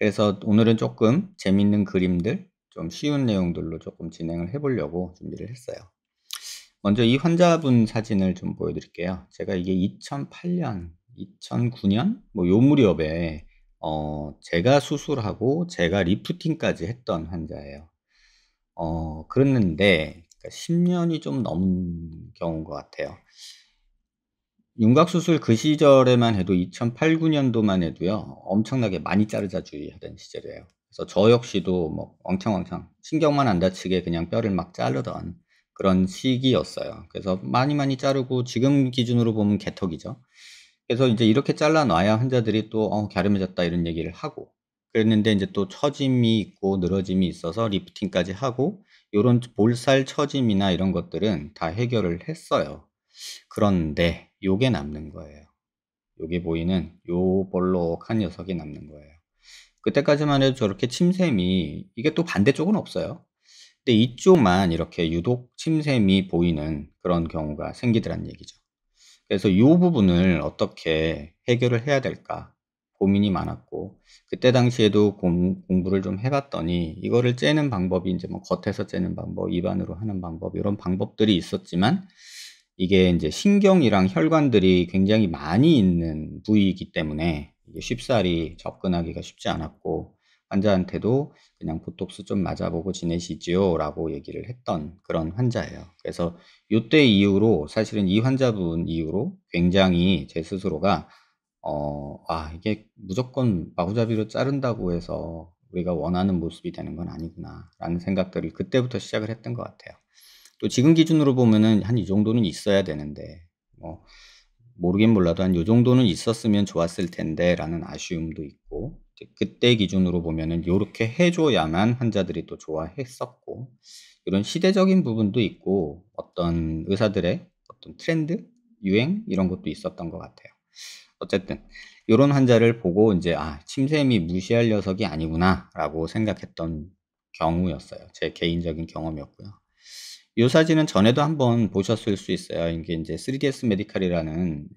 그래서 오늘은 조금 재밌는 그림들, 좀 쉬운 내용들로 조금 진행을 해 보려고 준비를 했어요. 먼저 이 환자분 사진을 좀 보여 드릴게요. 제가 이게 2008 년, 2009년 뭐 요 무렵에 제가 수술하고 제가 리프팅까지 했던 환자예요. 그랬는데 그러니까 10 년이 좀 넘은 경우인 것 같아요. 윤곽 수술 그 시절에만 해도 2008-9 년도만 해도요. 엄청나게 많이 자르자주의하던 시절이에요. 그래서 저 역시도 뭐 왕창왕창 신경만 안 다치게 그냥 뼈를 막 자르던 그런 시기였어요. 그래서 많이 자르고 지금 기준으로 보면 개턱이죠. 그래서 이제 이렇게 잘라 놔야 환자들이 또 갸름해졌다 이런 얘기를 하고, 그랬는데 이제 또 처짐이 있고 늘어짐이 있어서 리프팅까지 하고 요런 볼살 처짐이나 이런 것들은 다 해결을 했어요. 그런데 요게 남는 거예요. 여기 보이는 요 볼록한 녀석이 남는 거예요. 그때까지만 해도 저렇게 침샘이, 이게 또 반대쪽은 없어요. 근데 이쪽만 이렇게 유독 침샘이 보이는 그런 경우가 생기더란 얘기죠. 그래서 요 부분을 어떻게 해결을 해야 될까 고민이 많았고, 그때 당시에도 공부를 좀 해 봤더니 이거를 째는 방법이 이제 뭐 겉에서 째는 방법, 입안으로 하는 방법 이런 방법들이 있었지만, 이게 인제 신경이랑 혈관들이 굉장히 많이 있는 부위이기 때문에 이게 쉽사리 접근하기가 쉽지 않았고, 환자한테도 "그냥 보톡스 좀 맞아 보고 지내시지요."라고 얘기를 했던 그런 환자예요. 그래서 요때 이후로, 사실은 이 환자분 이후로 굉장히 제 스스로가 '이게 무조건 마구잡이로 자른다고 해서 우리가 원하는 모습이 되는 건 아니구나.'라는 생각들을 그때부터 시작을 했던 것 같아요. 또 지금 기준으로 보면은 한 이 정도는 있어야 되는데, 뭐 모르긴 몰라도 '한 요 정도는 있었으면 좋았을 텐데.'라는 아쉬움도 있고, 이제 그때 기준으로 보면은 요렇게 해 줘야만 환자들이 또 좋아했었고, 요런 시대적인 부분도 있고 어떤 의사들의 어떤 트렌드, 유행 이런 것도 있었던 것 같아요. 어쨌든 요런 환자를 보고 인제 '아, 침샘이 무시할 녀석이 아니구나.'라고 생각했던 경우였어요. 제 개인적인 경험이었고요. 요 사진은 전에도 한번 보셨을 수 있어요. 이게 인제 3DS 메디칼이라는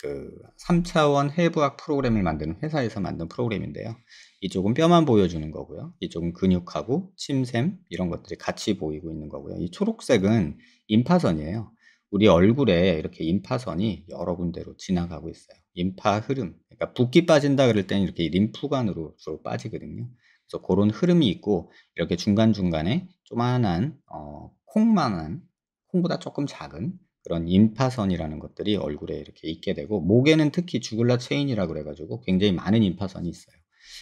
그 3 차원 해부학 프로그램을 만드는 회사에서 만든 프로그램인데요. 이쪽은 뼈만 보여주는 거고요. 이쪽은 근육하고 침샘 이런 것들이 같이 보이고 있는 거고요. 이 초록색은 임파선이에요. 우리 얼굴에 이렇게 임파선이 여러 군데로 지나가고 있어요. 임파 흐름. 그러니까 붓기 빠진다 그럴 때는 이렇게 림프관으로 주로 빠지거든요. 그래서 고런 흐름이 있고, 이렇게 중간중간에 조그마한 콩만한, 콩보다 조금 작은 그런 임파선이라는 것들이 얼굴에 이렇게 있게 되고, 목에는 특히 주글라 체인이라고 그래 가지고 굉장히 많은 임파선이 있어요.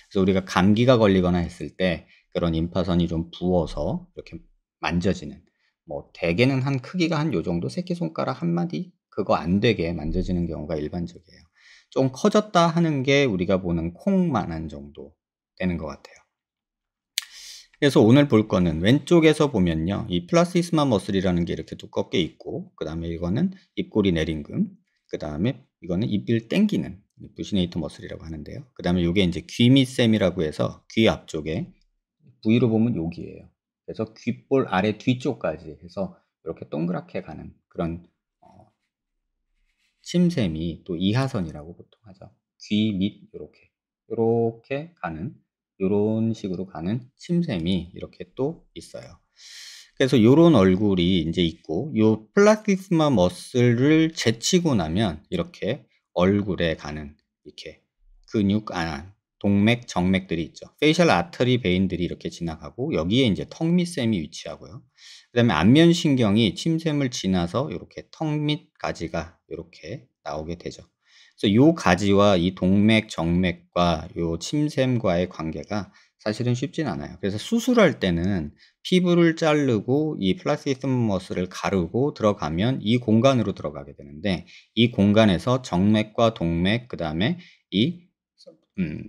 그래서 우리가 감기가 걸리거나 했을 때 그런 임파선이 좀 부어서 이렇게 만져지는, 뭐 대개는 한 크기가 한 요 정도, 새끼손가락 한 마디 그거 안 되게 만져지는 경우가 일반적이에요. 좀 커졌다 하는 게 우리가 보는 콩만한 정도 되는 것 같아요. 그래서 오늘 볼 거는 왼쪽에서 보면요. 이 플라시스마 머슬이라는 게 이렇게 두껍게 있고, 그다음에 이거는 입꼬리 내림근, 그다음에 이거는 입을 당기는 부시네이터 머슬이라고 하는데요. 그다음에 요게 인제 귀밑샘이라고 해서 귀 앞쪽에, V로 보면 여기예요. 그래서 귓볼 아래 뒤쪽까지 해서 이렇게 동그랗게 가는 그런 어 침샘이, 또 이하선이라고 보통 하죠. 귀 밑 요렇게 가는, 요런 식으로 가는 침샘이 이렇게 또 있어요. 그래서 요런 얼굴이 인제 있고, 요 플라티스마 머슬을 제치고 나면 이렇게 얼굴에 가는 이렇게 근육, 동맥, 정맥들이 있죠. 페이셜 아터리 베인들이 이렇게 지나가고, 여기에 인제 턱 밑샘이 위치하고요. 그다음에 안면신경이 침샘을 지나서 요렇게 턱 밑 가지가 요렇게 나오게 되죠. 그래서 요 가지와 이 동맥, 정맥과 요 침샘과의 관계가 사실은 쉽진 않아요. 그래서 수술할 때는 피부를 자르고 이 플라티스머스를 가르고 들어가면 이 공간으로 들어가게 되는데, 이 공간에서 정맥과 동맥, 그다음에 이 음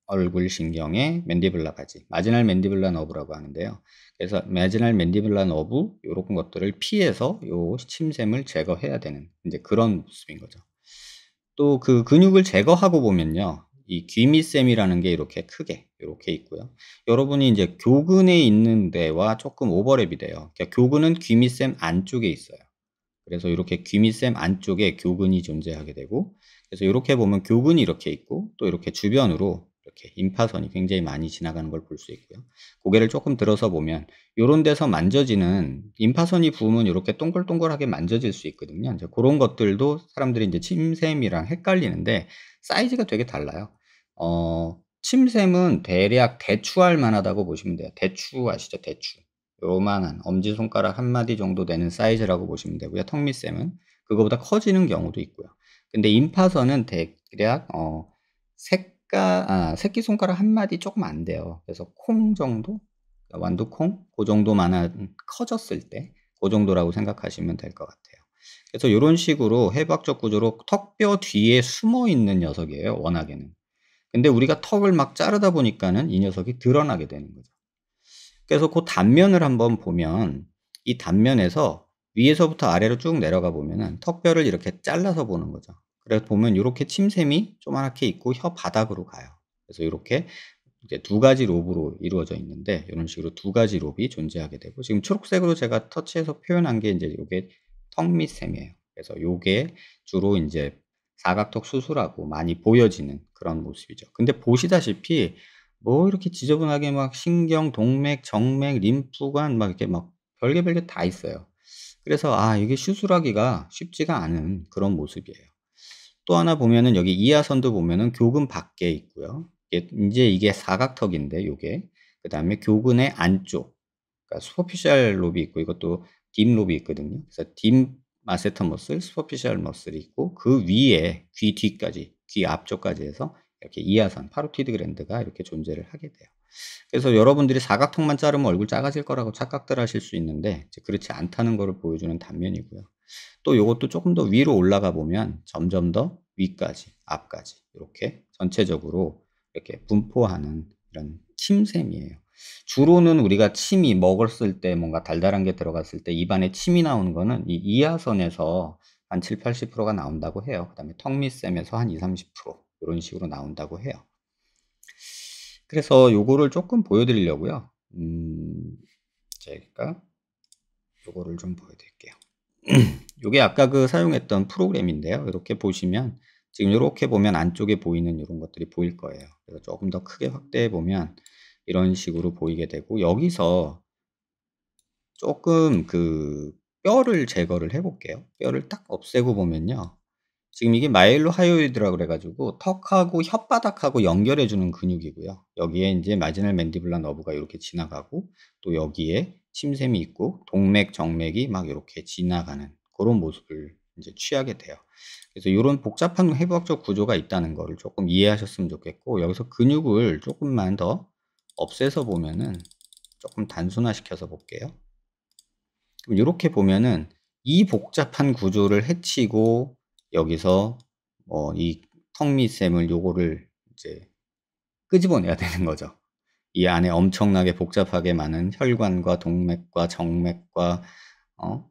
얼굴 신경의 맨디블라 가지, 마지널 맨디블라 너브라고 하는데요. 그래서 마지널 맨디블라 너브 요런 것들을 피해서 요 침샘을 제거해야 되는 인제 그런 모습인 거죠. 또 그 근육을 제거하고 보면요. 이 귀밑샘이라는 게 이렇게 크게 요렇게 있고요. 여러분이 인제 교근에 있는 데와 쪼끔 오버랩이 돼요. 그러니까 교근은 귀밑샘 안쪽에 있어요. 그래서 요렇게 귀밑샘 안쪽에 교근이 존재하게 되고, 그래서 요렇게 보면 교근이 이렇게 있고, 또 이렇게 주변으로 이렇게 임파선이 굉장히 많이 지나가는 걸 볼 수 있고요. 고개를 조금 들어서 보면 요런 데서 만져지는 임파선이 부으면 요렇게 동글동글하게 만져질 수 있거든요. 이제 고런 것들도 사람들이 이제 침샘이랑 헷갈리는데 사이즈가 되게 달라요. 침샘은 대략 대추알 만하다고 보시면 돼요. 대추 아시죠? 대추. 요만한 엄지손가락 한 마디 정도 되는 사이즈라고 보시면 되고요. 턱밑샘은 그거보다 커지는 경우도 있고요. 근데 임파선은 대략 새끼손가락 한 마디 조금 안 돼요. 그래서 콩 정도? 완두콩? 그 정도만한 커졌을 때 그 정도라고 생각하시면 될 것 같아요. 그래서 요런 식으로 해부학적 구조로 턱뼈 뒤에 숨어 있는 녀석이에요, 워낙에는. 근데 우리가 턱을 막 자르다 보니까는 이 녀석이 드러나게 되는 거죠. 그래서 그 단면을 한번 보면 이 단면에서 위에서부터 아래로 쭉 내려가 보면은 턱뼈를 이렇게 잘라서 보는 거죠. 그래서 보면 요렇게 침샘이 조그맣게 있고 혀 바닥으로 가요. 그래서 요렇게 이제 두 가지 롭으로 이루어져 있는데 요런 식으로 두 가지 롭이 존재하게 되고 지금 초록색으로 제가 터치해서 표현한 게 이제 요게 턱밑샘이에요. 그래서 요게 주로 인제 사각턱 수술하고 많이 보여지는 그런 모습이죠. 근데 보시다시피 뭐 이렇게 지저분하게 막 신경, 동맥, 정맥, 림프관 막 이렇게 막 별게 별게 다 있어요. 그래서 이게 수술하기가 쉽지가 않은 그런 모습이에요. 또 하나 보면은 여기 이하선도 보면은 교근 밖에 있고요. 이게 인제 이게 사각턱인데 요게. 그다음에 교근의 안쪽 그러니까 superficial 롭이 있고 이것도 딥 롭이 있거든요. 그래서 딥 마세터 머슬, superficial 머슬이 있고 그 위에 귀 뒤까지, 귀 앞쪽까지 해서 이렇게 이하선, 파로티드 글랜드가 이렇게 존재를 하게 돼요. 그래서 여러분들이 사각턱만 자르면 얼굴 작아질 거라고 착각들 하실 수 있는데 이제 그렇지 않다는 거를 보여주는 단면이고요. 또 요것도 조금 더 위로 올라가 보면 점점 더 위까지, 앞까지 이렇게 전체적으로 이렇게 분포하는 이런 침샘이에요. 주로는 우리가 침이 먹었을 때 뭔가 달달한 게 들어갔을 때 입안에 침이 나오는 거는 이 이하선에서 한 70~80%가 나온다고 해요. 그다음에 턱밑샘에서 한 20~30% 요런 식으로 나온다고 해요. 그래서 요거를 조금 보여 드리려고요. 제가 요거를 좀 보여 드릴게요. 요게 아까 그 사용했던 프로그램인데요. 이렇게 보시면 지금 요렇게 보면 안쪽에 보이는 요런 것들이 보일 거예요. 그래서 조금 더 크게 확대해 보면 이런 식으로 보이게 되고 여기서 조금 그 뼈를 제거를 해 볼게요. 뼈를 딱 없애고 보면요. 지금 이게 마일로 하요이드라고 그래 가지고 턱하고 혓바닥하고 연결해 주는 근육이고요. 여기에 인제 마지널 맨디블라 너브가 요렇게 지나가고 또 여기에 침샘이 있고 동맥, 정맥이 막 요렇게 지나가는 고런 모습을 인제 취하게 돼요. 그래서 요런 복잡한 해부학적 구조가 있다는 거를 쪼끔 이해하셨으면 좋겠고 여기서 근육을 쪼끔만 더 없애서 보면은 쪼끔 단순화시켜서 볼게요. 그럼 요렇게 보면은 이 복잡한 구조를 해치고 여기서 이 턱밑샘을 요거를 이제 끄집어내야 되는 거죠. 이 안에 엄청나게 복잡하게 많은 혈관과 동맥과 정맥과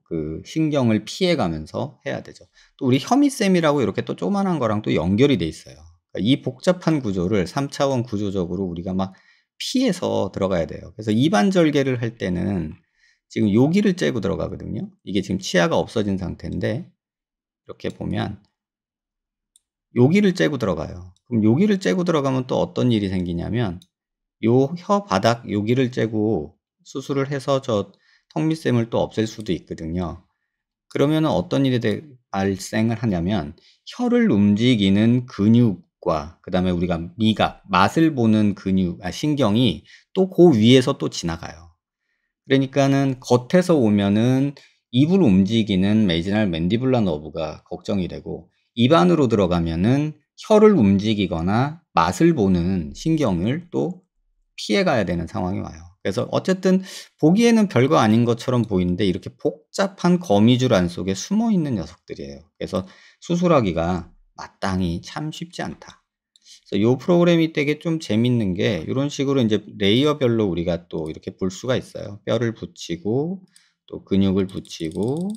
그 신경을 피해 가면서 해야 되죠. 또 우리 혀밑샘이라고 이렇게 또 조그만한 거랑 또 연결이 돼 있어요. 그러니까 이 복잡한 구조를 3차원 구조적으로 우리가 막 피해서 들어가야 돼요. 그래서 입안 절개를 할 때는 지금 여기를 째고 들어가거든요. 이게 지금 치아가 없어진 상태인데 이렇게 보면 여기를 째고 들어가요. 그럼 여기를 째고 들어가면 또 어떤 일이 생기냐면 요 혀 바닥 여기를 째고 수술을 해서 저 턱밑샘을 또 없앨 수도 있거든요. 그러면은 어떤 일이 발생을 하냐면 혀를 움직이는 근육과 그다음에 우리가 미각, 맛을 보는 신경이 또 그 위에서 또 지나가요. 그러니까는 겉에서 오면은 입을 움직이는 메이지널 맨디블라 너브가 걱정이 되고 입 안으로 들어가면은 혀를 움직이거나 맛을 보는 신경을 또 피해 가야 되는 상황이 와요. 그래서 어쨌든 보기에는 별거 아닌 것처럼 보이는데 이렇게 복잡한 거미줄 안 속에 숨어 있는 녀석들이에요. 그래서 수술하기가 마땅히 참 쉽지 않다. 그래서 요 프로그램이 되게 좀 재밌는 게 요런 식으로 인제 레이어별로 우리가 또 이렇게 볼 수가 있어요. 뼈를 붙이고 또 근육을 붙이고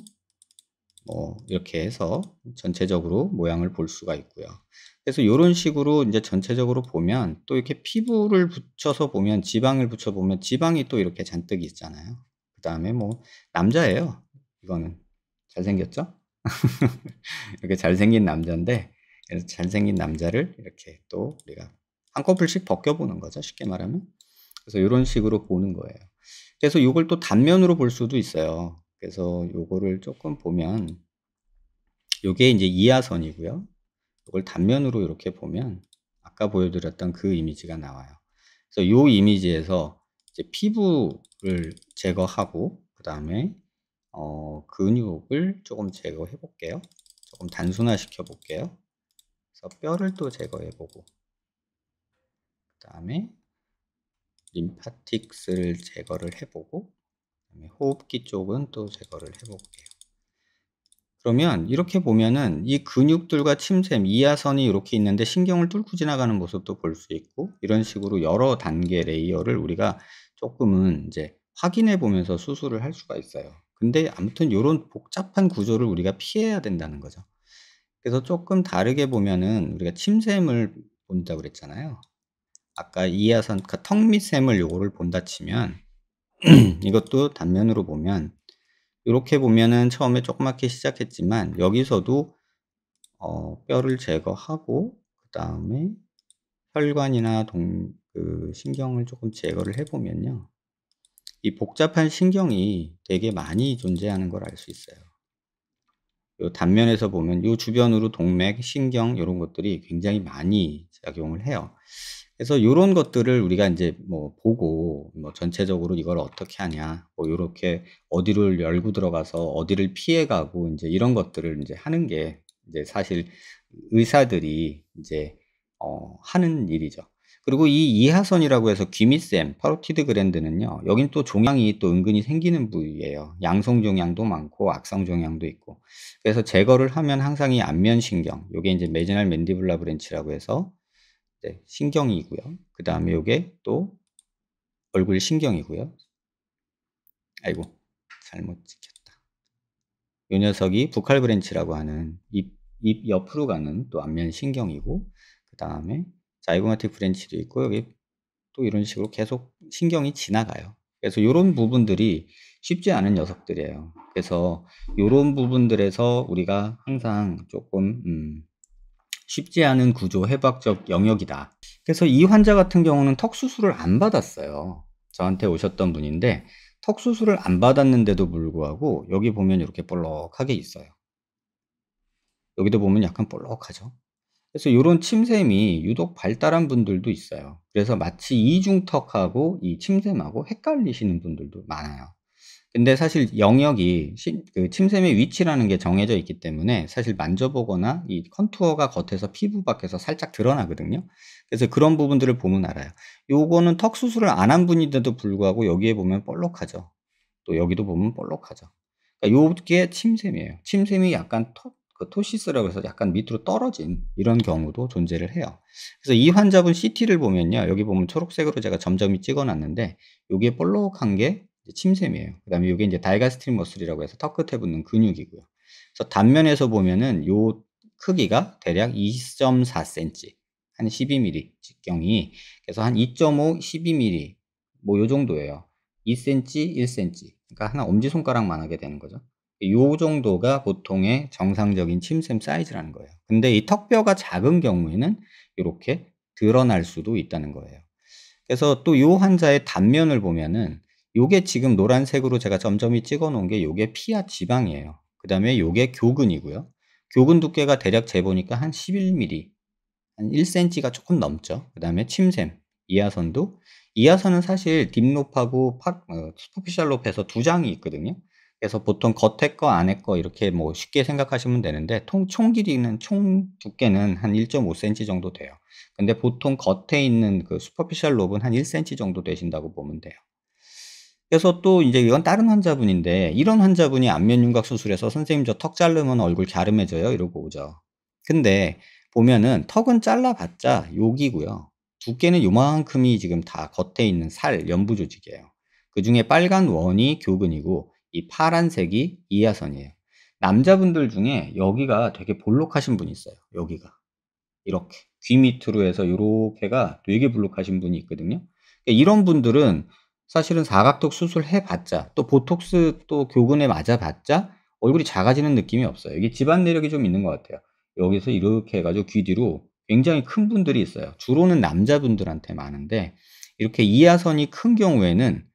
뭐 이렇게 해서 전체적으로 모양을 볼 수가 있고요. 그래서 요런 식으로 인제 전체적으로 보면 또 이렇게 피부를 붙여서 보면 지방을 붙여 보면 지방이 또 이렇게 잔뜩 있잖아요. 그다음에 뭐 남자예요. 이거는. 잘생겼죠? 이렇게 잘생긴 남잔데 그래서 잘생긴 남자를 이렇게 또 우리가 한꺼풀씩 벗겨보는 거죠, 쉽게 말하면. 그래서 요런 식으로 보는 거예요. 그래서 요걸 또 단면으로 볼 수도 있어요. 그래서 요거를 조금 보면 요게 이제 이하선이고요. 요걸 단면으로 이렇게 보면 아까 보여드렸던 그 이미지가 나와요. 그래서 요 이미지에서 이제 피부를 제거하고 그다음에 근육을 조금 제거해 볼게요. 조금 단순화시켜 볼게요. 그래서 뼈를 또 제거해 보고 그다음에 림파틱스를 제거를 해 보고 그다음에 호흡기 쪽은 또 제거를 해 볼게요. 그러면 이렇게 보면은 이 근육들과 침샘, 이하선이 이렇게 있는데 신경을 뚫고 지나가는 모습도 볼 수 있고 이런 식으로 여러 단계 레이어를 우리가 조금은 이제 확인해 보면서 수술을 할 수가 있어요. 근데 아무튼 요런 복잡한 구조를 우리가 피해야 된다는 거죠. 그래서 조금 다르게 보면은 우리가 침샘을 본다고 그랬잖아요. 아까 이하선 그 턱 밑샘을 요거를 본다 치면 이것도 단면으로 보면 요렇게 보면은 처음에 조그맣게 시작했지만 여기서도 뼈를 제거하고 그다음에 혈관이나 그 신경을 조금 제거를 해 보면요. 이 복잡한 신경이 되게 많이 존재하는 걸 알 수 있어요. 요 단면에서 보면 요 주변으로 동맥, 신경 요런 것들이 굉장히 많이 작용을 해요. 그래서 요런 것들을 우리가 인제 뭐 보고 뭐 전체적으로 이걸 어떻게 하냐 뭐 요렇게 어디를 열고 들어가서 어디를 피해 가고 인제 이런 것들을 인제 하는 게 이제 사실 의사들이 인제 하는 일이죠. 그리고 이 이하선이라고 해서 귀밑샘, 파로티드 그랜드는요. 여긴 또 종양이 또 은근히 생기는 부위예요. 양성 종양도 많고 악성 종양도 있고. 그래서 제거를 하면 항상 이 안면 신경, 요게 인제 메지널 맨디블라 브랜치라고 해서 네, 신경이고요. 그다음에 요게 또 얼굴 신경이고요. 아이고 잘못 찍혔다. 요 녀석이 부칼 브랜치라고 하는 입 옆으로 가는 또 안면 신경이고 그다음에 자이고마틱 브랜치도 있고 여기 또 이런 식으로 계속 신경이 지나가요. 그래서 요런 부분들이 쉽지 않은 녀석들이에요. 그래서 요런 부분들에서 우리가 항상 조금 쉽지 않은 구조 해박적 영역이다. 그래서 이 환자 같은 경우는 턱 수술을 안 받았어요. 저한테 오셨던 분인데 턱 수술을 안 받았는데도 불구하고 여기 보면 이렇게 볼록하게 있어요. 여기도 보면 약간 볼록하죠. 그래서 요런 침샘이 유독 발달한 분들도 있어요. 그래서 마치 이중턱하고 이 침샘하고 헷갈리시는 분들도 많아요. 근데 사실 영역이 그 침샘의 위치라는 게 정해져 있기 때문에 사실 만져보거나 이 컨투어가 겉에서 피부 밖에서 살짝 드러나거든요. 그래서 그런 부분들을 보면 알아요. 요거는 턱 수술을 안 한 분인데도 불구하고 여기에 보면 볼록하죠. 또 여기도 보면 볼록하죠. 그러니까 요게 침샘이에요. 침샘이 약간 그 토시스라고 해서 약간 밑으로 떨어진 이런 경우도 존재를 해요. 그래서 이 환자분 CT를 보면요. 여기 보면 초록색으로 제가 점점이 찍어 놨는데 요게 볼록한 게 이제 침샘이에요. 그다음에 요게 인제 다이가스트린 머슬이라고 해서 턱 끝에 붙는 근육이고요. 그래서 단면에서 보면은 요 크기가 대략 2.4 센티 한 12mm 직경이 그래서 한 2.5, 12mm 뭐 요 정도예요. 2 센티, 1 센티. 그러니까 하나 엄지손가락만하게 되는 거죠. 요 정도가 보통의 정상적인 침샘 사이즈라는 거예요. 근데 이 턱뼈가 작은 경우에는 요렇게 드러날 수도 있다는 거예요. 그래서 또 요 환자의 단면을 보면은 요게 지금 노란색으로 제가 점점이 찍어 놓은 게 요게 피하 지방이에요. 그다음에 요게 교근이고요. 교근 두께가 대략 재보니까 한 11mm 한 1 센티가 쪼끔 넘죠. 그다음에 침샘, 이하선도 이하선은 사실 딥롭하고 슈퍼피셜 롭해서 두 장이 있거든요. 그래서 보통 겉에 거 안에 거 이렇게 뭐 쉽게 생각하시면 되는데 총 길이는 총 두께는 한 1.5 센티 정도 돼요. 근데 보통 겉에 있는 그 슈퍼피셜 롭은 한 1 센티 정도 되신다고 보면 돼요. 그래서 또 인제 이건 다른 환자분인데 이런 환자분이 안면 윤곽 수술해서 "선생님 저 턱 자르면 얼굴 갸름해져요." 이러고 오죠. 근데 보면은 턱은 잘라 봤자 여기고요. 두께는 요만큼이 지금 다 겉에 있는 살, 연부 조직이에요. 그중에 빨간 원이 교근이고 이 파란색이 이하선이에요. 남자분들 중에 여기가 되게 볼록하신 분이 있어요, 여기가. 이렇게. 귀 밑으로 해서 요렇게가 되게 볼록하신 분이 있거든요. 그러니까 이런 분들은 사실은 사각턱 수술해 봤자 또 보톡스 또 교근에 맞아 봤자 얼굴이 작아지는 느낌이 없어요. 이게 집안 내력이 좀 있는 것 같아요. 여기서 이렇게 해 가지고 귀 뒤로 굉장히 큰 분들이 있어요. 주로는 남자분들한테 많은데 이렇게 이하선이 큰 경우에는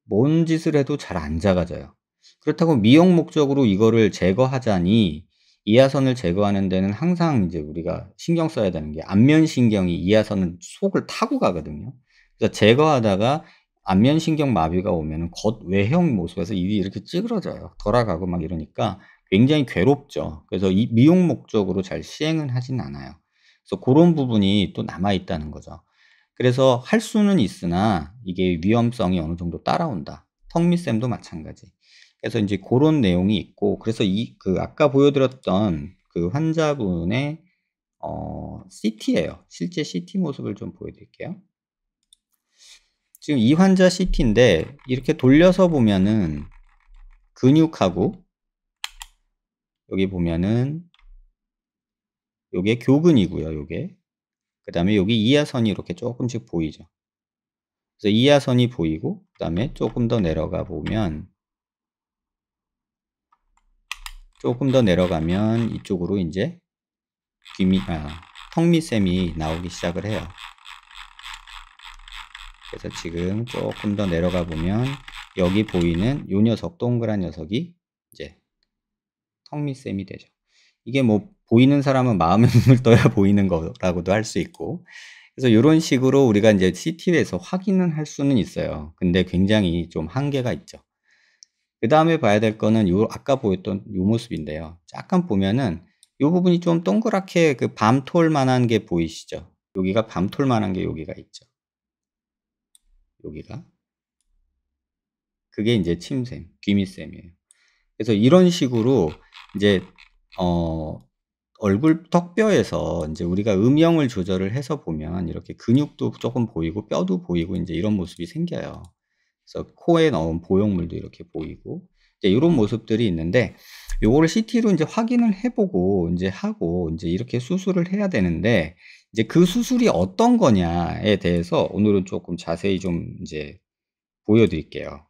뭔 짓을 해도 잘 안 작아져요. 그렇다고 미용 목적으로 이거를 제거하자니 이하선을 제거하는 데는 항상 이제 우리가 신경 써야 되는 게 안면신경이 이하선은 속을 타고 가거든요. 그래서 제거하다가 안면신경 마비가 오면은 겉 외형 모습에서 입이 이렇게 찌그러져요. 돌아가고 막 이러니까 굉장히 괴롭죠. 그래서 이 미용 목적으로 잘 시행은 하진 않아요. 그래서 고런 부분이 또 남아 있다는 거죠. 그래서 할 수는 있으나 이게 위험성이 어느 정도 따라온다. 턱밑샘도 마찬가지. 그래서 인제 고런 내용이 있고 그래서 이 그 아까 보여 드렸던 그 환자분의 CT예요. 실제 CT 모습을 좀 보여 드릴게요. 지금 이 환자 CT인데 이렇게 돌려서 보면은 근육하고 여기 보면은 요게 교근이고요, 요게. 그다음에 여기 이하선이 이렇게 쪼끔씩 보이죠. 그래서 이하선이 보이고 그다음에 쪼끔 더 내려가 보면 쪼끔 더 내려가면 이쪽으로 인제 턱밑샘이 나오기 시작을 해요. 그래서 지금 쪼끔 더 내려가 보면 여기 보이는 요 녀석 동그란 녀석이 이제 턱밑샘이 되죠. 이게 뭐 보이는 사람은 마음의 눈을 떠야 보이는 거라고도 할 수 있고 그래서 요런 식으로 우리가 인제 CT에서 확인은 할 수는 있어요. 근데 굉장히 좀 한계가 있죠. 그다음에 봐야 될 거는 요 아까 보였던 요 모습인데요. 잠깐 보면은 요 부분이 좀 동그랗게 그 밤톨 만한 게 보이시죠? 여기가 밤톨 만한 게 여기가 있죠. 여기가. 그게 인제 침샘, 귀밑샘이에요. 그래서 이런 식으로 인제 어 얼굴 턱뼈에서 인제 우리가 음영을 조절을 해서 보면 이렇게 근육도 쪼끔 보이고 뼈도 보이고 인제 이런 모습이 생겨요. 그래서 코에 넣은 보형물도 이렇게 보이고 이제 요런 모습들이 있는데 요거를 CT로 인제 확인을 해 보고 인제 하고 인제 이렇게 수술을 해야 되는데 이제 그 수술이 어떤 거냐에 대해서 오늘은 쪼끔 자세히 좀 인제 보여 드릴게요.